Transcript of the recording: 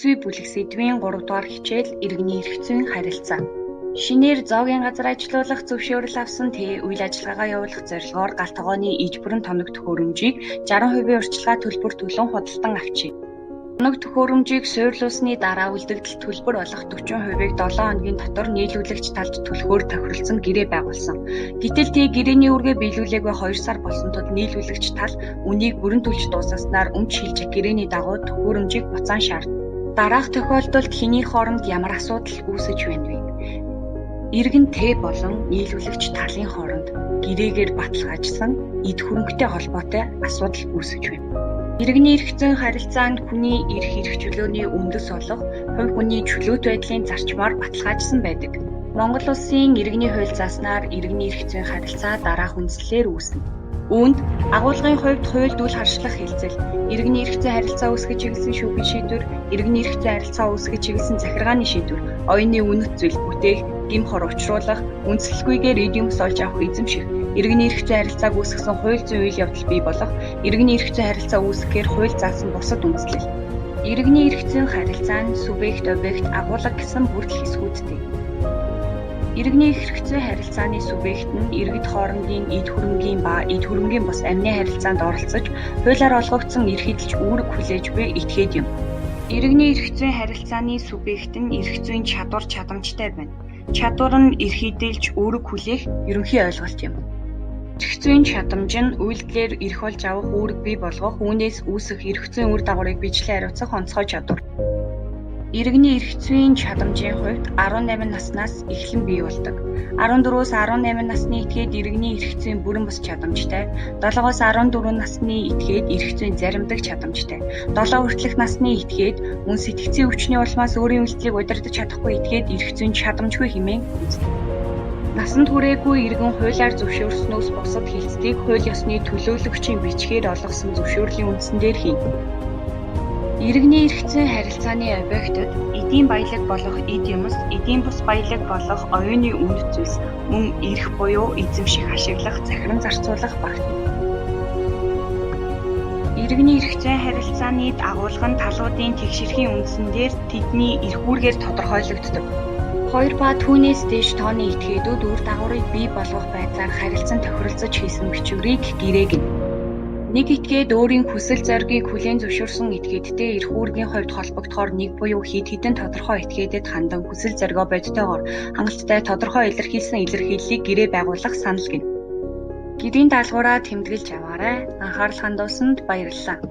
зүй бүлэг сэдвийн 3 дугаар хичээл иргэний эрх зүйн харилцаа. Шинээр зоогийн газар ажилуулах зөвшөөрөл авсан үйл ажиллагаагаа явуулах зорилгоор галт тогооны иж бүрэн тоног төхөөрөмжийг 60% урьдчилгаа төлбөр төлөн худалдан авчээ. Тоног төхөөрөмжийг суйрлуулсны дараа үлдэгдэл төлбөр болох 40%-ийг 7 хоногийн дотор нийлүүлэгч талд төлөхөөр тохиролцсон гэрээ байгуулсан. Гэтэл гэрээний үргээ биелүүлээгүй 2 сар болсон тул нийлүүлэгч тал үнийг бүрэн төлж дуусгаснаар өмч шилжих гэрээний дагуу төхөөрөмжийг буцаан шаардав. Дараах тохиолдолд хэний хооронд ямар асуудал үүсэж байна вэ? Иргэн болон нийлүүлэгч талын хооронд гэрээгээр баталгаажсан эд хөрөнгөтэй холбоотой асуудал үүсэж байна. Иргэний эрх зүйн харилцаанд хүний эрх чөлөөний үндэс болох хувь хүний чөлөөт байдлын зарчмаар баталгаажсан байдаг. Монгол Улсын иргэний хууль зааснаар иргэний эрх зүйн харилцаа дараах үндслэлээр үүснэ. Үүнд агуулгын хувьд хуульдүүл харшлах хэлцэл, иргэний эрх зүйн харилцаа үүсгэж чиглэсэн шүүхийн шийдвэр, иргэний эрх зүйн харилцаа үүсгэж чиглэсэн захиргааны шийдвэр, оюуны үнэт зүйл бүтээх, гим хор учруулах, үндслэлгүйгээр эд юмс олж авах эзэмших, иргэний эрх зүйн харилцааг үүсгэсэн хууль зүйн үйл явдал бий болох, иргэний эрх зүйн харилцаа үүсгэхээр хууль заасан бусад үндслэл. Иргэний эрх зүйн харилцаа нь субъект, объект, агуулга гэсэн бүрдэл хэсгүүдтэй. Иргэний эрх зүйн харилцааны субъект нь иргэд хоорондын эд хөрөнгийн ба эд хөрөнгийн бус амны харилцаанд оролцож, хуулиар олгогдсон эрх эдэлж үүрэг хүлээж буй этгээд юм. Иргэний эрх зүйн харилцааны субъект нь эрх зүйн чадвар чадамжтай байна. Чадвар нь эрх эдэлж үүрэг хүлээх ерөнхий ойлголт юм. Эрх зүйн чадамж нь үйлдэлээр эрх олж авах үүрэг бий болгох, үүнээс үүсэх эрх зүйн үр дагаврыг бичлэн хариуцах онцгой чадвар. Иргэний эрх зүйн чадамжийн хувьд 18 наснаас эхлэн бий болдог. 14-өөс 18 насны этгээд иргэний эрх зүйн бүрэн бус чадамжтай, 7-оос 14 насны этгээд эрх зүйн заримдаг чадамжтай, 7 хүртэлх насны этгээд мөн сэтгцийн өвчний улмаас өөрийн үйлдэлийг удирдах чадахгүй этгээд эрх зүйн чадамжгүй хэмээн үздэг. Насанд хүрээгүй иргэн хуулиар зөвшөөрснөөс бусад хэлцлийг хууль ёсны төлөөлөгчийн бичгээр олгосон зөвшөөрлийн үндсэн дээр хийнэ. Иргэний эрх зүйн харилцааны объектод эдийн баялаг болох эд юмс, эдийн бус баялаг болох оюуны үнэт зүйлс, мөн эрх буюу эзэмших, ашиглах, захиран зарцуулах багтана. Иргэний эрх зүйн харилцааны агуулга нь талуудын тэгшэрхийн үндсэндээр тэдний эрх үүргээр тодорхойлогддог. 2 ба түүнээс дээш тооны этгээдүүд үр дагаврыг бий болгох байдлаар харилцан тохиролцож хийсэн бичвэрийг гэрээ гэнэ. Нэг этгээд өөрийн хүсэл зоригийг хүлээн зөвшөөрсөн этгээдтэй эрх үүргийн хувьд холбогдохоор нэг буюу хэд хэдэн тодорхой этгээдэд хандан хүсэл зоригоо бодтойгоор хангалттай тодорхой илэрхийлсэн илэрхийллийг гэрээ байгуулах санал гэнэ. Гэрийн даалгавраа тэмдэглэж аваарай. Анхаарал хандуулсанд баярлалаа.